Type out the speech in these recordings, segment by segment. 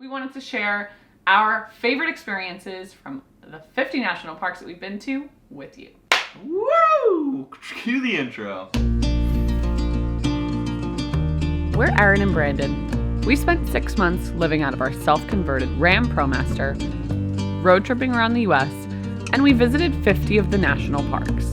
We wanted to share our favorite experiences from the 50 national parks that we've been to with you. Woo! Cue the intro. We're Erin and Brandon. We spent 6 months living out of our self-converted Ram ProMaster, road tripping around the US, and we visited 50 of the national parks.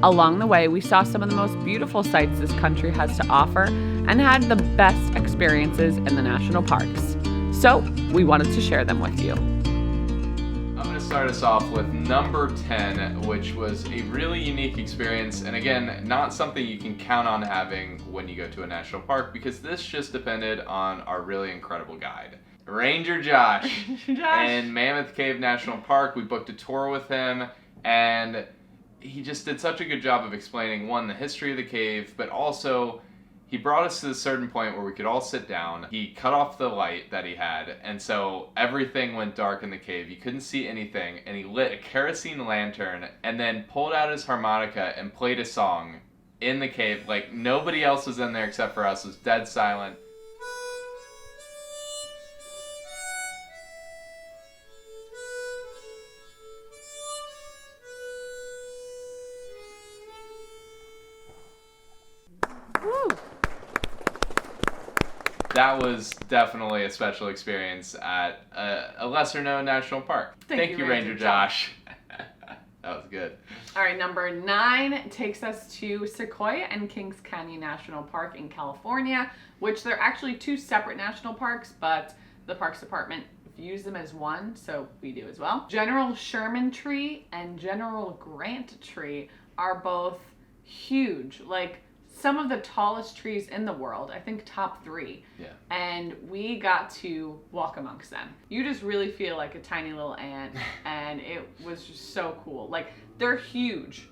Along the way, we saw some of the most beautiful sights this country has to offer and had the best experiences in the national parks. So we wanted to share them with you. I'm going to start us off with number 10, which was a really unique experience, and again, not something you can count on having when you go to a national park, because this just depended on our really incredible guide, Ranger Josh. In Mammoth Cave National Park. We booked a tour with him, and he just did such a good job of explaining, one, the history of the cave, but also he brought us to a certain point where we could all sit down. He cut off the light that he had, and so everything went dark in the cave. You couldn't see anything, and he lit a kerosene lantern and then pulled out his harmonica and played a song in the cave. Like, nobody else was in there except for us. It was dead silent. That was definitely a special experience at a lesser-known national park. Thank you, Ranger Josh. That was good. All right, number 9 takes us to Sequoia and Kings Canyon National Park in California, which they're actually 2 separate national parks, but the Parks Department views them as one, so we do as well. General Sherman Tree and General Grant Tree are both huge, like some of the tallest trees in the world, I think top 3. Yeah. And we got to walk amongst them. You just really feel like a tiny little ant, and it was just so cool. Like, they're huge.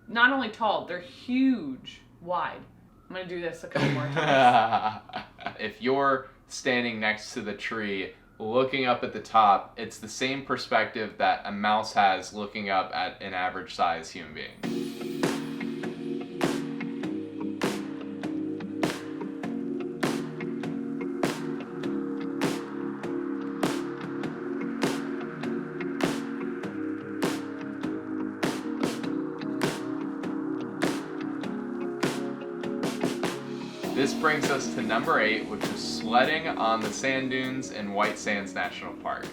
Not only tall, they're huge, wide. I'm gonna do this a couple more times. If you're standing next to the tree, looking up at the top, it's the same perspective that a mouse has looking up at an average size human being. This brings us to number 8, which is sledding on the sand dunes in White Sands National Park.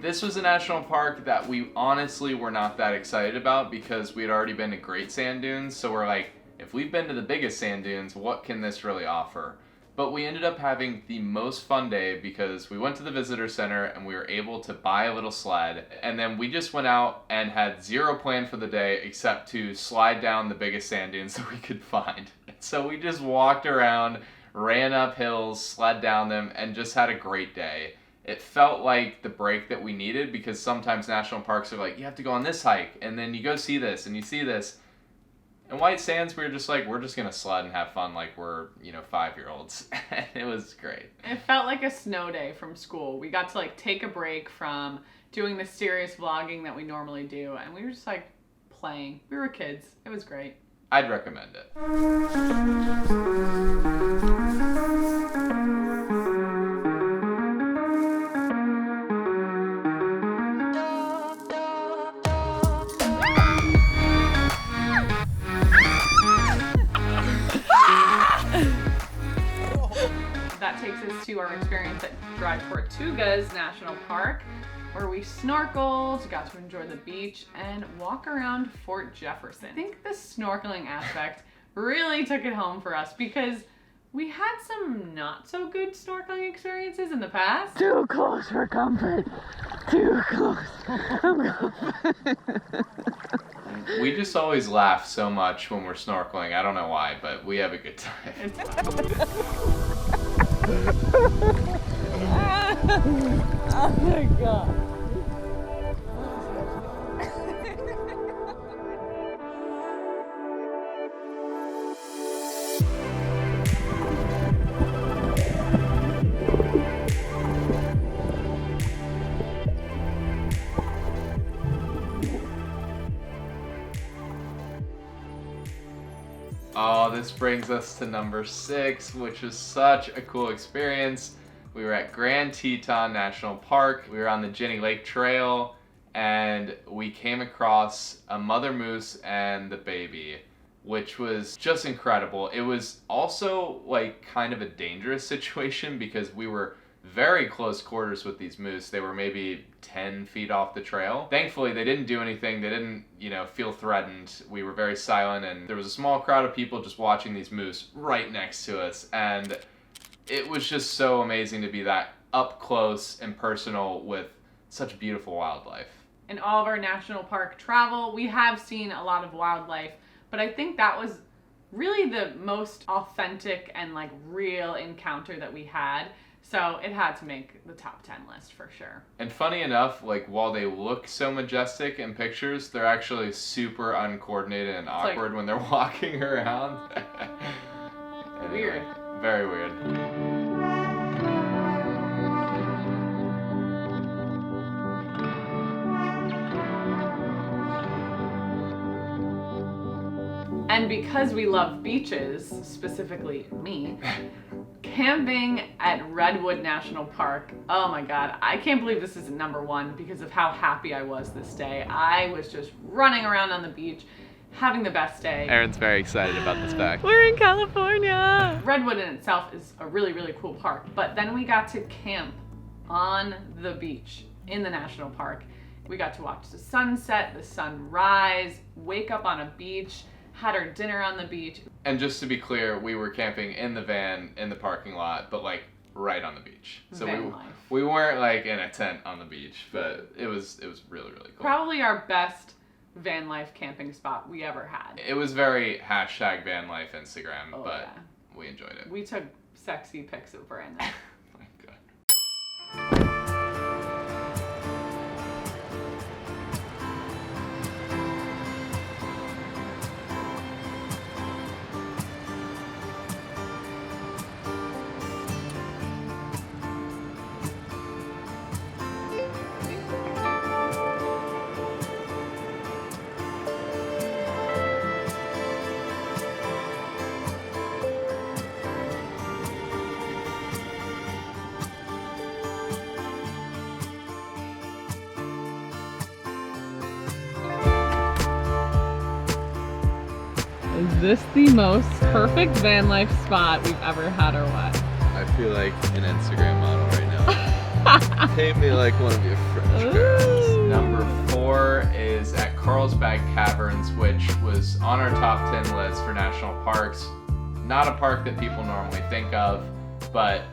This was a national park that we honestly were not that excited about because we had already been to Great Sand Dunes, so we're like, if we've been to the biggest sand dunes, what can this really offer? But we ended up having the most fun day because we went to the visitor center and we were able to buy a little sled, and then we just went out and had zero plan for the day except to slide down the biggest sand dunes that we could find. So we just walked around, ran up hills, slid down them, and just had a great day. It felt like the break that we needed because sometimes national parks are like, you have to go on this hike, and then you go see this, and you see this. In White Sands, we were just like, we're just going to sled and have fun like we're, 5-year-olds. And it was great. It felt like a snow day from school. We got to take a break from doing the serious vlogging that we normally do, and we were just playing. We were kids. It was great. I'd recommend it. That takes us to our experience at Tortugas National Park, where we snorkeled, got to enjoy the beach, and walk around Fort Jefferson. I think the snorkeling aspect really took it home for us because we had some not so good snorkeling experiences in the past. Too close for comfort. Too close. We just always laugh so much when we're snorkeling. I don't know why, but we have a good time. Oh my god. Oh, this brings us to number 6, which was such a cool experience. We were at Grand Teton National Park. We were on the Jenny Lake Trail, and we came across a mother moose and the baby, which was just incredible. It was also like kind of a dangerous situation because we were very close quarters with these moose. They were maybe 10 feet off the trail. Thankfully, they didn't do anything. They didn't, feel threatened. We were very silent, and there was a small crowd of people just watching these moose right next to us. And it was just so amazing to be that up close and personal with such beautiful wildlife. In all of our national park travel, we have seen a lot of wildlife, but I think that was really the most authentic and like real encounter that we had. So it had to make the top 10 list for sure. And funny enough, like while they look so majestic in pictures, they're actually super uncoordinated and awkward when they're walking around. Anyway, weird. Very weird. And because we love beaches, specifically me, camping at Redwood National Park, oh my God, I can't believe this is number 1 because of how happy I was this day. I was just running around on the beach, having the best day. Erin's very excited about this fact. We're in California. Redwood in itself is a really, really cool park, but then we got to camp on the beach in the national park. We got to watch the sunset, the sunrise, wake up on a beach, had our dinner on the beach. And just to be clear, we were camping in the van in the parking lot, but like right on the beach. So Van life. we weren't like in a tent on the beach, but it was really, really cool. Probably our best van life camping spot we ever had. It was very hashtag van life Instagram, Oh, but yeah. we enjoyed it. We took sexy pics of Brandon. My God. Is this the most perfect van life spot we've ever had or what? I feel like an Instagram model right now. Paint me like one of your French girls. Number 4 is at Carlsbad Caverns, which was on our top 10 list for national parks. Not a park that people normally think of, but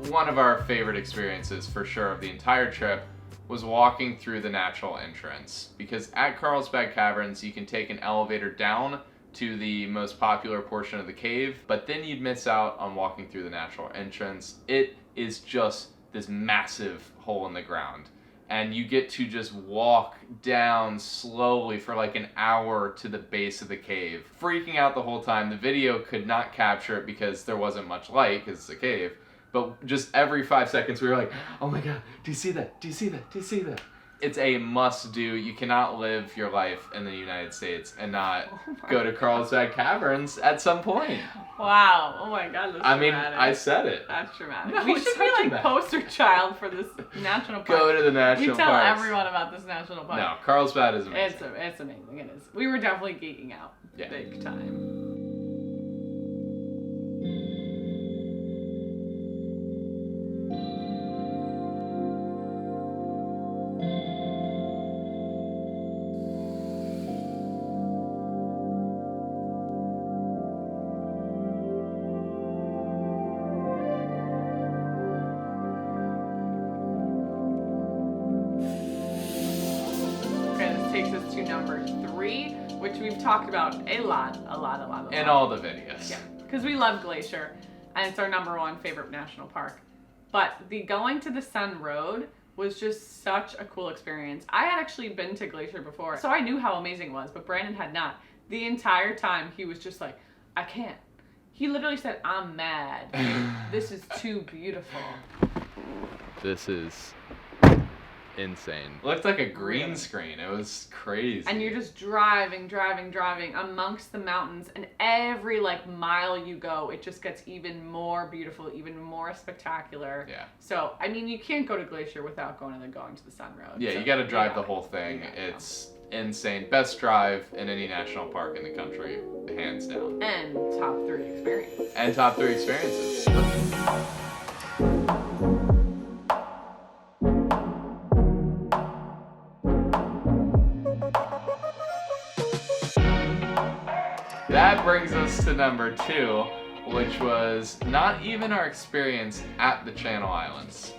one of our favorite experiences for sure of the entire trip was walking through the natural entrance. Because at Carlsbad Caverns, you can take an elevator down to the most popular portion of the cave, but then you'd miss out on walking through the natural entrance. It is just this massive hole in the ground, and you get to just walk down slowly for like an hour to the base of the cave. Freaking out the whole time. The video could not capture it because there wasn't much light because it's a cave, but just every 5 seconds we were like, oh my God, do you see that? Do you see that? Do you see that? It's a must-do. You cannot live your life in the United States and not go to Carlsbad Caverns at some point. Wow. Oh my God, that's dramatic. I said it. That's dramatic. No, we it's should be not like dramatic. poster child for this national park. Go to the national We tell parks. everyone about this national park. No, Carlsbad is amazing. It's amazing. It is. We were definitely geeking out. Yeah. Big time. Takes us to number 3, which we've talked about a lot. In all the videos. Yeah, because we love Glacier, and it's our number 1 favorite national park. But the going to the Sun Road was just such a cool experience. I had actually been to Glacier before, so I knew how amazing it was, but Brandon had not. The entire time, he was just like, I can't. He literally said, I'm mad. This is too beautiful. This is insane. It looked like a green screen. It was crazy. And you're just driving amongst the mountains, and every like mile you go, it just gets even more beautiful, even more spectacular. Yeah. So, I mean, you can't go to Glacier without going to the Sun Road. Yeah, so you got to drive the whole thing. It's insane. Best drive in any national park in the country, hands down. And top 3 experience. And top 3 experiences. That brings us to number 2, which was not even our experience at the Channel Islands,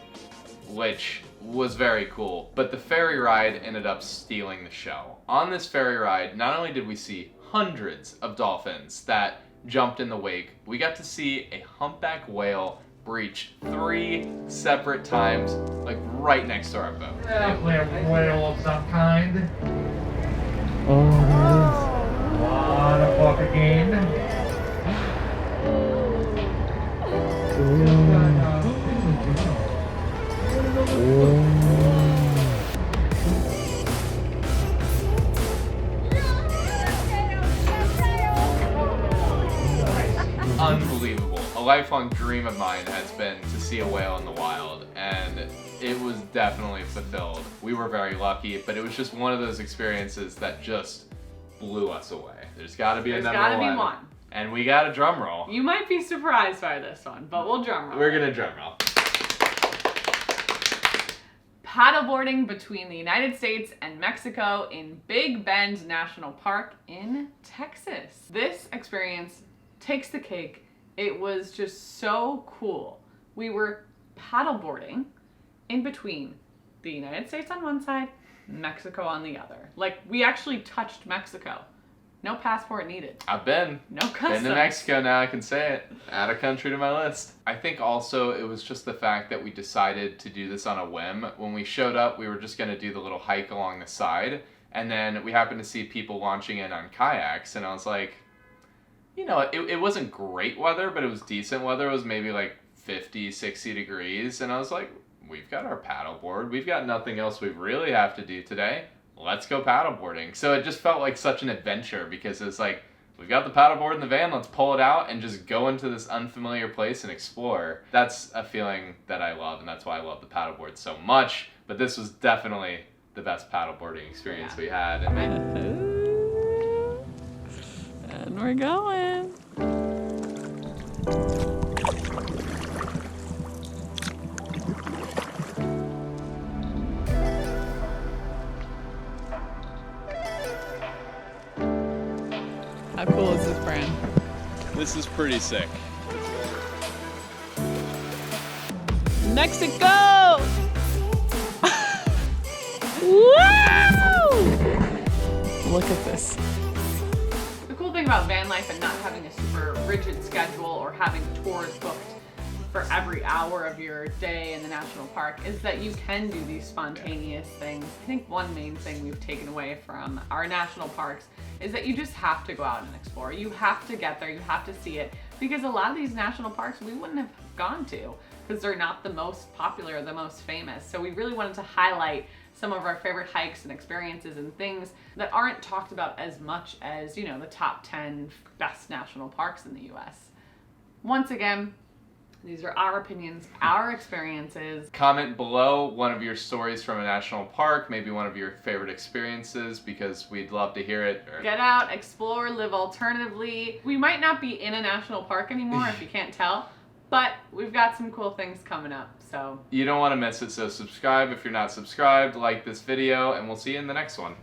which was very cool, but the ferry ride ended up stealing the show. On this ferry ride, not only did we see hundreds of dolphins that jumped in the wake, we got to see a humpback whale breach 3 separate times, like right next to our boat. Definitely a whale of some kind. Oh, On a buck again. Unbelievable. A lifelong dream of mine has been to see a whale in the wild, and it was definitely fulfilled. We were very lucky, but it was just one of those experiences that just blew us away. There's got to be a number one. There's got to be one. And we got a drum roll. You might be surprised by this one, but we'll drum roll. We're gonna drum roll. Paddleboarding between the United States and Mexico in Big Bend National Park in Texas. This experience takes the cake. It was just so cool. We were paddleboarding in between the United States on one side, Mexico on the other. Like, we actually touched Mexico. No passport needed. I've been. No customs. Been to Mexico now, I can say it. Add a country to my list. I think also it was just the fact that we decided to do this on a whim. When we showed up, we were just gonna do the little hike along the side, and then we happened to see people launching in on kayaks, and I was like, you know, it wasn't great weather, but it was decent weather. It was maybe like 50, 60 degrees, and I was like, we've got our paddleboard. We've got nothing else we really have to do today. Let's go paddleboarding. So it just felt like such an adventure because it's like, we've got the paddleboard in the van, let's pull it out and just go into this unfamiliar place and explore. That's a feeling that I love, and that's why I love the paddleboard so much. But this was definitely the best paddleboarding experience we had. and we're going. How cool is this, Brand? This is pretty sick. Mexico! Woo! Look at this. The cool thing about van life and not having a super rigid schedule or having tours booked for every hour of your day in the national park is that you can do these spontaneous things. I think one main thing we've taken away from our national parks is that you just have to go out and explore. You have to get there, you have to see it, because a lot of these national parks we wouldn't have gone to because they're not the most popular, the most famous. So we really wanted to highlight some of our favorite hikes and experiences and things that aren't talked about as much as, you know, the top 10 best national parks in the US. Once again, these are our opinions, our experiences. Comment below one of your stories from a national park, maybe one of your favorite experiences, because we'd love to hear it. Get out, explore, live alternatively. We might not be in a national park anymore if you can't tell, but we've got some cool things coming up, so. You don't want to miss it, so subscribe if you're not subscribed, like this video, and we'll see you in the next one.